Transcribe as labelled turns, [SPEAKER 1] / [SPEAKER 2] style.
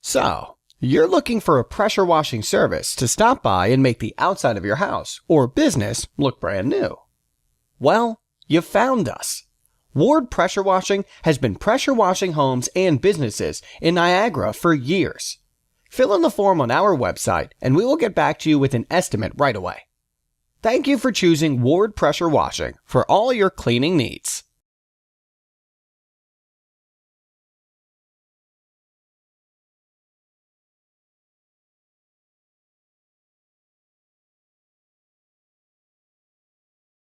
[SPEAKER 1] So, you're looking for a pressure washing service to stop by and make the outside of your house or business look brand new. Well, you found us. Ward Pressure Washing has been pressure washing homes and businesses in Niagara for years. Fill in the form on our website and we will get back to you with an estimate right away. Thank you for choosing Ward Pressure Washing for all your cleaning needs.